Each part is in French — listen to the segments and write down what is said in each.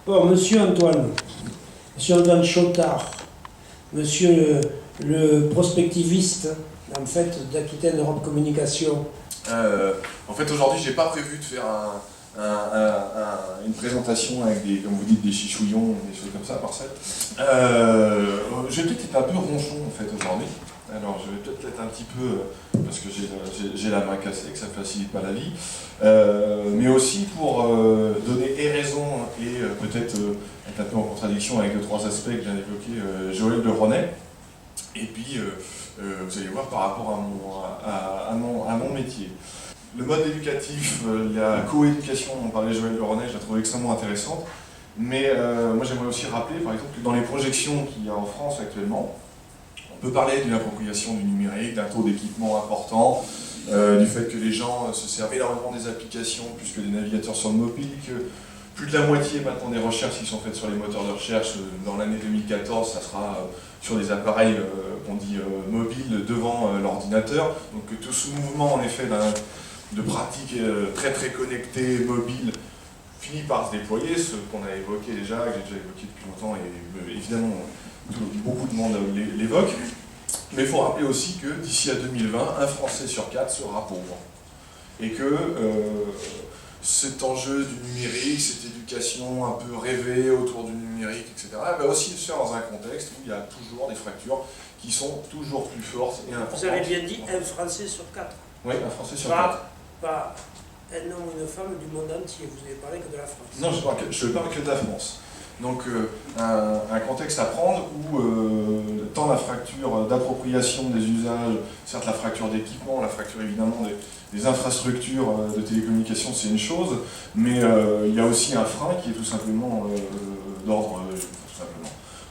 Bon, Monsieur Antoine Chotard, Monsieur le prospectiviste, en fait, d'Aquitaine Europe Communication. En fait, aujourd'hui, j'ai pas prévu de faire une présentation avec des, comme vous dites, des chichouillons, des choses comme ça, Marcel. Je vais peut-être être un peu ronchon, en fait, aujourd'hui. Alors, je vais peut-être l'être un petit peu, parce que j'ai la main cassée, que ça ne facilite pas la vie, mais aussi pour donner raison et peut-être être un peu en contradiction avec 2-3 aspects que vient d'évoquer Joël de Ronet. Et puis, vous allez voir par rapport à mon métier. Le mode éducatif, la coéducation dont parlait Joël de Ronet, je la trouve extrêmement intéressante. Mais moi, j'aimerais aussi rappeler, par exemple, que dans les projections qu'il y a en France actuellement, on peut parler d'une appropriation du numérique, d'un taux d'équipement important, du fait que les gens se servent énormément des applications plus que des navigateurs sur le mobile, que plus de la moitié maintenant des recherches qui sont faites sur les moteurs de recherche dans l'année 2014, ça sera sur des appareils qu'on dit mobiles devant l'ordinateur. Donc que tout ce mouvement en effet de pratiques très très connectées, mobiles, finit par se déployer, ce qu'on a évoqué déjà, que j'ai déjà évoqué depuis longtemps et évidemment beaucoup de monde l'évoque. Mais il faut rappeler aussi que d'ici à 2020, un Français sur 4 sera pauvre. Et que cet enjeu du numérique, cette éducation un peu rêvée autour du numérique, etc., va aussi se faire dans un contexte où il y a toujours des fractures qui sont toujours plus fortes et importantes. Vous avez bien dit un Français sur 4. Oui, un Français sur 4. Pas un homme ou une femme du monde entier, vous avez parlé que de la France. Non, je ne parle que de la France. Donc un contexte à prendre où tant la fracture d'appropriation des usages, certes la fracture d'équipement, la fracture évidemment des infrastructures de télécommunications, c'est une chose, mais il y a aussi un frein qui est tout simplement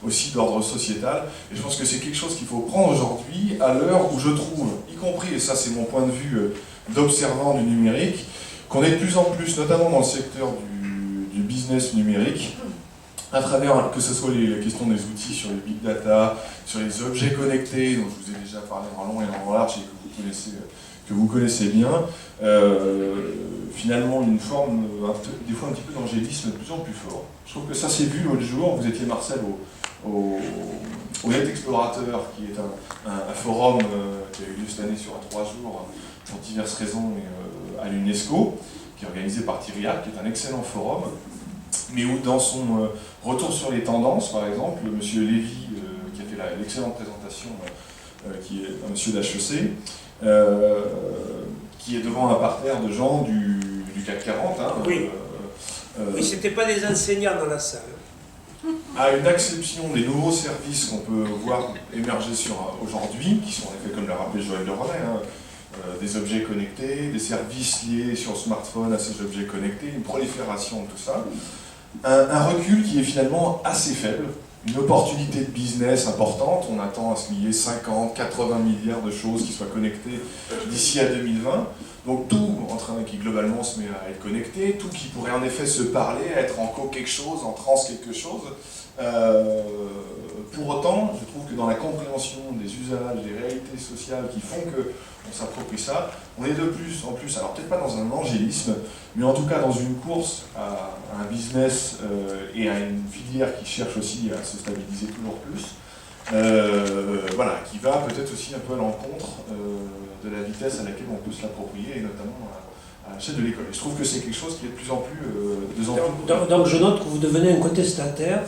aussi d'ordre sociétal. Et je pense que c'est quelque chose qu'il faut prendre aujourd'hui à l'heure où je trouve, y compris, et ça c'est mon point de vue d'observant du numérique, qu'on est de plus en plus, notamment dans le secteur du business numérique, à travers, que ce soit les questions des outils sur les big data, sur les objets connectés, dont je vous ai déjà parlé en long et en large et que vous connaissez bien, finalement une forme, des fois un petit peu d'angélisme de plus en plus fort. Je trouve que ça s'est vu l'autre jour, vous étiez Marcel au Net Explorateur, qui est un forum qui a eu lieu cette année sur 3 jours, pour diverses raisons, à l'UNESCO, qui est organisé par Thiriac, qui est un excellent forum, mais où dans son retour sur les tendances, par exemple, M. Lévy, qui a fait l'excellente présentation, qui est un monsieur d'HEC, qui est devant un parterre de gens du CAC 40. Hein, oui, oui, c'était pas des enseignants dans la salle. À une acception des nouveaux services qu'on peut voir émerger aujourd'hui, qui sont en effet, comme l'a rappelé Joël de Ronet, des objets connectés, des services liés sur smartphone à ces objets connectés, une prolifération de tout ça. Un recul qui est finalement assez faible, une opportunité de business importante. On attend à ce qu'il y ait 50, 80 milliards de choses qui soient connectées d'ici à 2020. Donc tout qui globalement se met à être connecté, tout qui pourrait en effet se parler, être en quelque chose, en trans quelque chose. Pour autant, je trouve que dans la compréhension des usages, des réalités sociales qui font qu'on s'approprie ça, on est de plus en plus, alors peut-être pas dans un angélisme, mais en tout cas dans une course à un business et à une filière qui cherche aussi à se stabiliser toujours plus, voilà, qui va peut-être aussi un peu à l'encontre de la vitesse à laquelle on peut se l'approprier, et notamment à l'échelle de l'école. Je trouve que c'est quelque chose qui est de plus en plus... Donc je note que vous devenez un contestataire.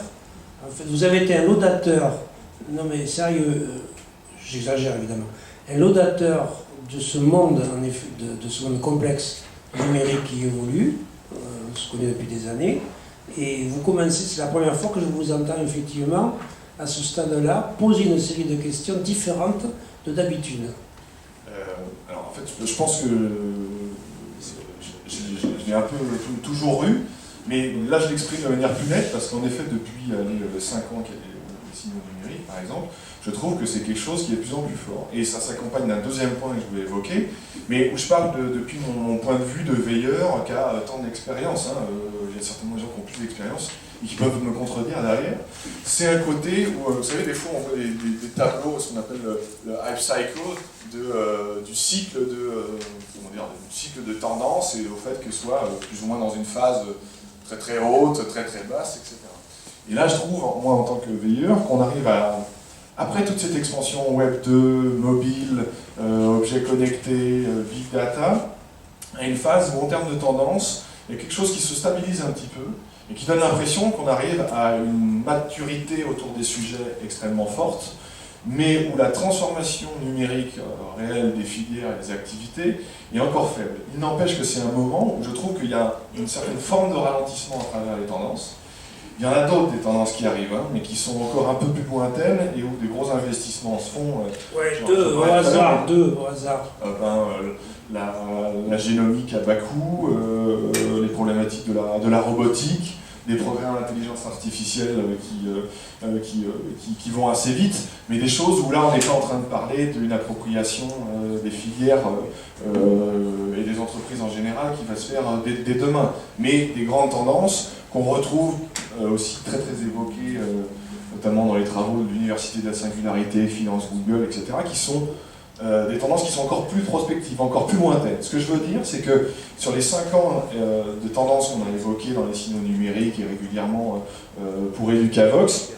En fait, vous avez été un laudateur, non mais sérieux, j'exagère évidemment, un laudateur de ce monde, en effet, de ce monde complexe numérique qui évolue, on se connaît depuis des années, et vous commencez, c'est la première fois que je vous entends effectivement, à ce stade-là, poser une série de questions différentes de d'habitude. Alors en fait, je pense que je l'ai un peu toujours eu, mais là je l'exprime de manière plus nette, parce qu'en effet, depuis les 5 ans qu'il y a des signaux numériques, par exemple, je trouve que c'est quelque chose qui est de plus en plus fort. Et ça s'accompagne d'un deuxième point que je voulais évoquer, mais où je parle depuis mon point de vue de veilleur qui a tant d'expérience. Il y a certainement des gens qui ont plus d'expérience et qui peuvent me contredire derrière. C'est un côté où, vous savez, des fois on voit des tableaux, ce qu'on appelle le hype cycle, du cycle du cycle de tendance, et au fait que ce soit plus ou moins dans une phase très très hautes, très très basses, etc. Et là, je trouve, moi en tant que veilleur, qu'on arrive à, après toute cette expansion Web 2, mobile, objets connectés, big data, à une phase où en termes de tendance, il y a quelque chose qui se stabilise un petit peu, et qui donne l'impression qu'on arrive à une maturité autour des sujets extrêmement forte, mais où la transformation numérique réelle des filières et des activités est encore faible. Il n'empêche que c'est un moment où je trouve qu'il y a une certaine forme de ralentissement à travers les tendances. Il y en a d'autres des tendances qui arrivent, hein, mais qui sont encore un peu plus lointaines et où des gros investissements se font. Deux au hasard. La génomique à bas coût, les problématiques de la robotique, des programmes d'intelligence artificielle qui vont assez vite, mais des choses où là on n'est pas en train de parler d'une appropriation des filières et des entreprises en général qui va se faire dès demain, mais des grandes tendances qu'on retrouve aussi très très évoquées, notamment dans les travaux de l'Université de la Singularité, Finance Google, etc., qui sont des tendances qui sont encore plus prospectives, encore plus lointaines. Ce que je veux dire, c'est que sur les 5 ans de tendances qu'on a évoquées dans les signaux numériques et régulièrement pour Educavox,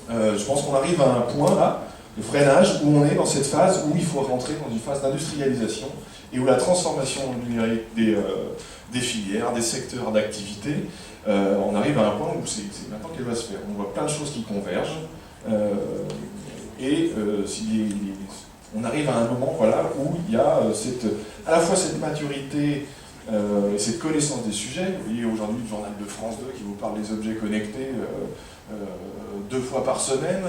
je pense qu'on arrive à un point là, de freinage, où on est dans cette phase où il faut rentrer dans une phase d'industrialisation et où la transformation numérique des filières, des secteurs d'activité, on arrive à un point où c'est maintenant qu'elle va se faire. On voit plein de choses qui convergent on arrive à un moment voilà, où il y a à la fois cette maturité et cette connaissance des sujets. Vous voyez aujourd'hui le journal de France 2 qui vous parle des objets connectés 2 fois par semaine,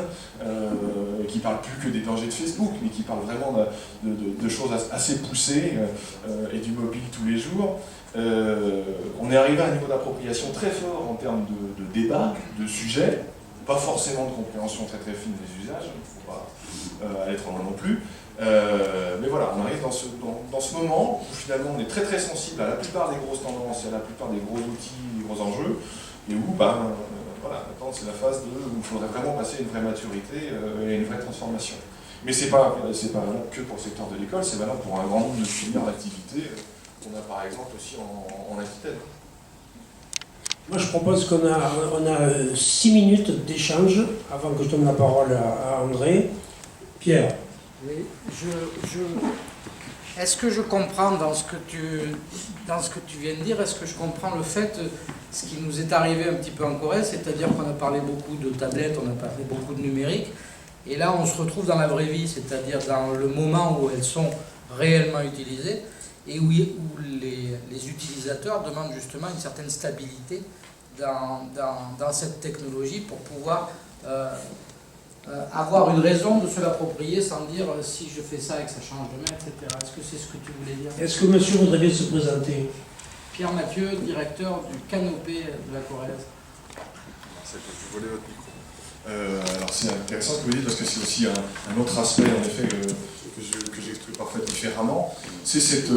qui ne parle plus que des dangers de Facebook, mais qui parle vraiment de choses assez poussées et du mobile tous les jours. On est arrivé à un niveau d'appropriation très fort en termes de débat, de sujets, pas forcément de compréhension très très fine des usages, il ne faut pas aller trop loin non plus. Mais voilà, on arrive dans ce moment où finalement on est très très sensible à la plupart des grosses tendances et à la plupart des gros outils, des gros enjeux, et où voilà, maintenant c'est la phase où il faudrait vraiment passer une vraie maturité et une vraie transformation. Mais c'est pas valable que pour le secteur de l'école, c'est valable pour un grand nombre de filières d'activités qu'on a par exemple aussi en Aquitaine. Moi, je propose qu'on a 6 minutes d'échange avant que je donne la parole à André. Pierre. Oui, est-ce que je comprends dans ce que tu viens de dire, est-ce que je comprends le fait, ce qui nous est arrivé un petit peu en Corée, c'est-à-dire qu'on a parlé beaucoup de tablettes, on a parlé beaucoup de numérique, et là on se retrouve dans la vraie vie, c'est-à-dire dans le moment où elles sont réellement utilisées, et où les utilisateurs demandent justement une certaine stabilité dans cette technologie pour pouvoir avoir une raison de se l'approprier sans dire si je fais ça et que ça change de main, etc. Est-ce que c'est ce que tu voulais dire? Est-ce que monsieur voudrait bien se présenter? Pierre Mathieu, directeur du Canopé de la Corrèze. Je volais votre micro. Alors c'est intéressant ce que vous dites parce que c'est aussi un autre aspect en effet que j'explique parfois différemment. C'est cette...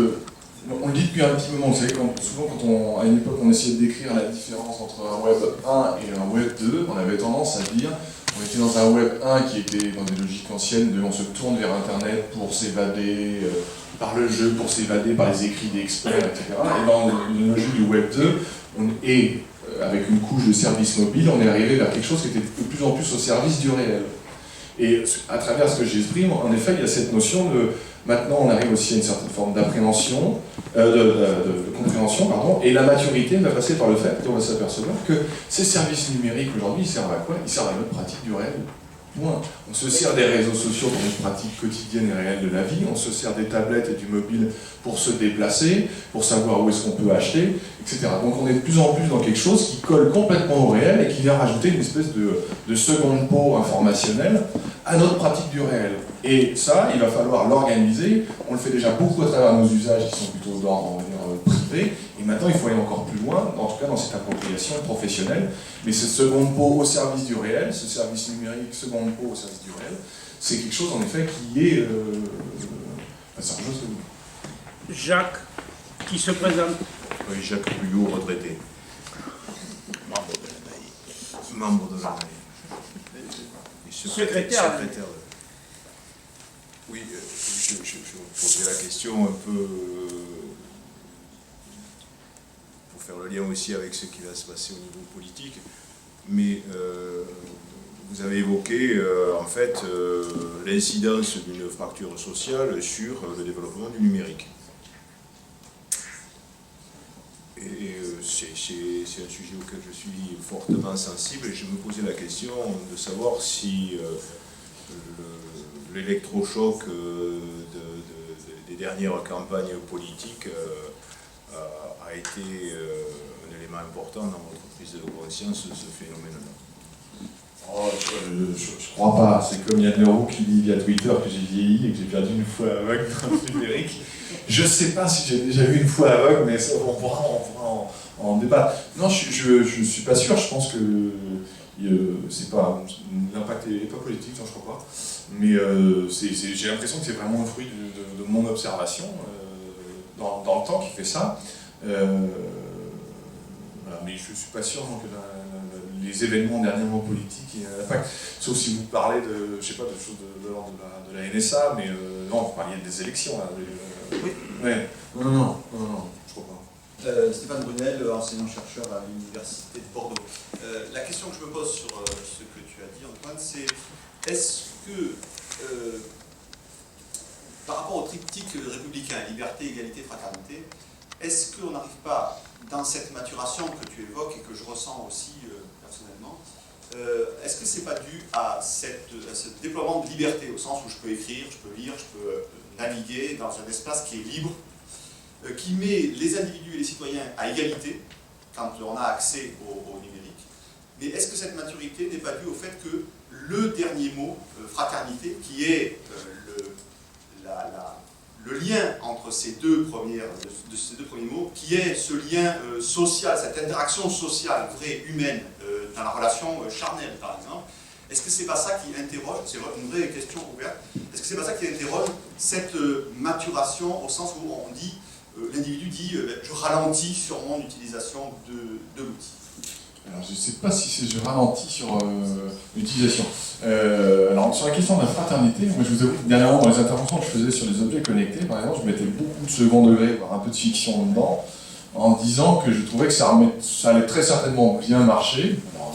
On le dit depuis un petit moment, vous savez, souvent à une époque on essayait de décrire la différence entre un Web 1 et un Web 2, on avait tendance à dire on était dans un Web 1 qui était dans des logiques anciennes de on se tourne vers Internet pour s'évader par le jeu, pour s'évader par les écrits d'experts, etc. Et dans la logique du Web 2, avec une couche de services mobiles, on est arrivé vers quelque chose qui était de plus en plus au service du réel. Et à travers ce que j'exprime, en effet, il y a cette notion de... Maintenant, on arrive aussi à une certaine forme d'appréhension, de compréhension, pardon, et la maturité va passer par le fait qu'on va s'apercevoir que ces services numériques, aujourd'hui, ils servent à quoi? Ils servent à notre pratique du réel. Point. On se sert des réseaux sociaux pour une pratique quotidienne et réelle de la vie, on se sert des tablettes et du mobile pour se déplacer, pour savoir où est-ce qu'on peut acheter, etc. Donc on est de plus en plus dans quelque chose qui colle complètement au réel et qui vient rajouter une espèce de seconde peau informationnelle à notre pratique du réel. Et ça, il va falloir l'organiser. On le fait déjà beaucoup à travers nos usages qui sont plutôt d'ordre, on va dire, privé. Et maintenant, il faut aller encore plus loin, en tout cas dans cette appropriation professionnelle. Mais cette seconde peau au service du réel, ce service numérique, seconde peau au service du réel, c'est quelque chose en effet qui est... c'est quelque chose que... Jacques, qui se présente. Oui, Jacques Puyot, retraité. Membre de la Secrétaire. Oui, je posais la question un peu faire le lien aussi avec ce qui va se passer au niveau politique. Mais vous avez évoqué en fait l'incidence d'une fracture sociale sur le développement du numérique. Et c'est un sujet auquel je suis fortement sensible et je me posais la question de savoir si l'électrochoc des dernières campagnes politiques a été un élément important dans votre prise de conscience de ce phénomène-là. Oh, je crois pas. C'est comme Yann Leroux qui dit via Twitter que j'ai vieilli et que j'ai perdu une fois aveugle dans le numérique. Je sais pas si j'ai déjà vu une fois aveugle, mais ça, on pourra en débattre. Non, je suis pas sûr. Je pense que c'est pas l'impact n'est pas politique, je crois pas. Mais j'ai l'impression que c'est vraiment le fruit de mon observation dans le temps qui fait ça. Voilà, mais je suis pas sûr que les événements dernièrement politiques aient un impact. Sauf si vous parlez de, je sais pas, de choses de l'ordre de la NSA, mais non, vous parliez des élections. Là, oui. Ouais. Non, je crois pas. Stéphane Brunel, enseignant-chercheur à l'Université de Bordeaux. La question que je me pose sur ce que tu as dit, Antoine, c'est est-ce que, par rapport au triptyque républicain, liberté, égalité, fraternité, est-ce qu'on n'arrive pas, dans cette maturation que tu évoques et que je ressens aussi personnellement, est-ce que c'est pas dû à ce déploiement de liberté, au sens où je peux écrire, je peux lire, je peux naviguer dans un espace qui est libre, qui met les individus et les citoyens à égalité quand on a accès au numérique. Mais est-ce que cette maturité n'est pas due au fait que le dernier mot, fraternité, qui est le lien entre ces deux premiers mots, qui est ce lien social, cette interaction sociale, vraie, humaine, dans la relation charnelle par exemple, est-ce que c'est pas ça qui interroge, c'est une vraie question ouverte, est-ce que c'est pas ça qui interroge cette maturation au sens où on dit, l'individu dit je ralentis sur mon utilisation de l'outil? Alors je ne sais pas si je ralentis sur l'utilisation. Alors sur la question de la fraternité, moi je vous avoue que dernièrement dans les interventions que je faisais sur les objets connectés, par exemple, je mettais beaucoup de second degré, voire un peu de fiction dedans, en disant que je trouvais que ça allait très certainement bien marcher, alors,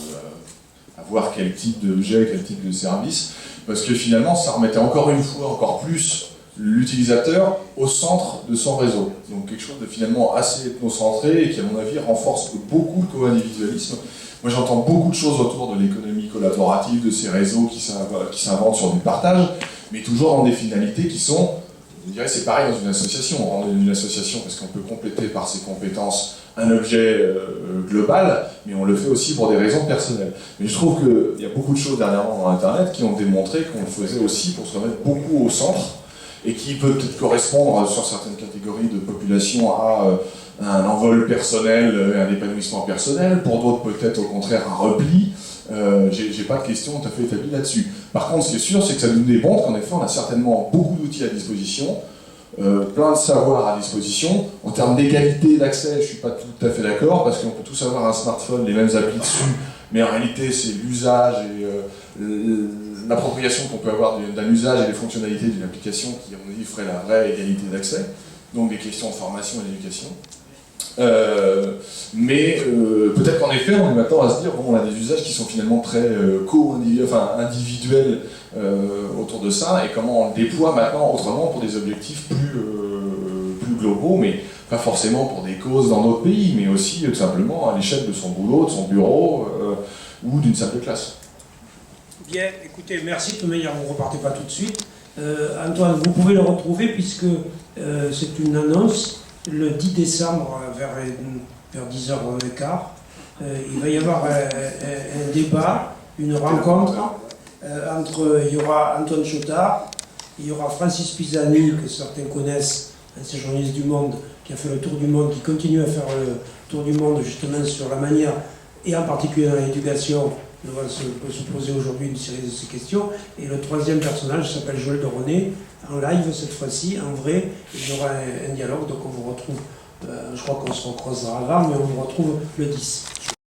à voir quel type d'objet, quel type de service, parce que finalement ça remettait encore une fois, encore plus, l'utilisateur au centre de son réseau. Donc quelque chose de finalement assez ethnocentré et qui, à mon avis, renforce beaucoup le co-individualisme. Moi, j'entends beaucoup de choses autour de l'économie collaborative, de ces réseaux qui s'inventent sur du partage, mais toujours dans des finalités qui sont, je dirais, c'est pareil dans une association. On est une association parce qu'on peut compléter par ses compétences un objet global, mais on le fait aussi pour des raisons personnelles. Mais je trouve qu'il y a beaucoup de choses dernièrement dans Internet qui ont démontré qu'on le faisait aussi pour se remettre beaucoup au centre, et qui peut peut-être correspondre sur certaines catégories de population à un envol personnel, un épanouissement personnel, pour d'autres peut-être au contraire un repli. J'ai pas de question tout à fait établie là-dessus. Par contre, ce qui est sûr, c'est que ça nous démontre qu'en effet, on a certainement beaucoup d'outils à disposition, plein de savoirs à disposition. En termes d'égalité d'accès, je suis pas tout à fait d'accord, parce qu'on peut tous avoir un smartphone, les mêmes applis dessus, mais en réalité, c'est l'usage et l'appropriation qu'on peut avoir d'un usage et des fonctionnalités d'une application qui, à mon avis, ferait la vraie égalité d'accès, donc des questions de formation et d'éducation. Mais peut-être qu'en effet, on est maintenant à se dire, bon, on a des usages qui sont finalement très individuels autour de ça, et comment on le déploie maintenant autrement pour des objectifs plus globaux, mais pas forcément pour des causes dans d'autres pays, mais aussi tout simplement à l'échelle de son boulot, de son bureau, ou d'une simple classe. Bien, écoutez, merci, de toute manière, vous ne repartez pas tout de suite. Antoine, vous pouvez le retrouver puisque c'est une annonce, le 10 décembre vers 10h15, il va y avoir un débat, une rencontre il y aura Antoine Chotard, il y aura Francis Pisani, que certains connaissent, ancien journaliste du Monde, qui a fait le tour du monde, qui continue à faire le tour du monde justement sur la manière, et en particulier dans l'éducation, on va se poser aujourd'hui une série de ces questions. Et le troisième personnage s'appelle Joël de René, en live cette fois-ci, en vrai. Il y aura un dialogue, donc on vous retrouve, je crois qu'on se recroisera avant, mais on vous retrouve le 10.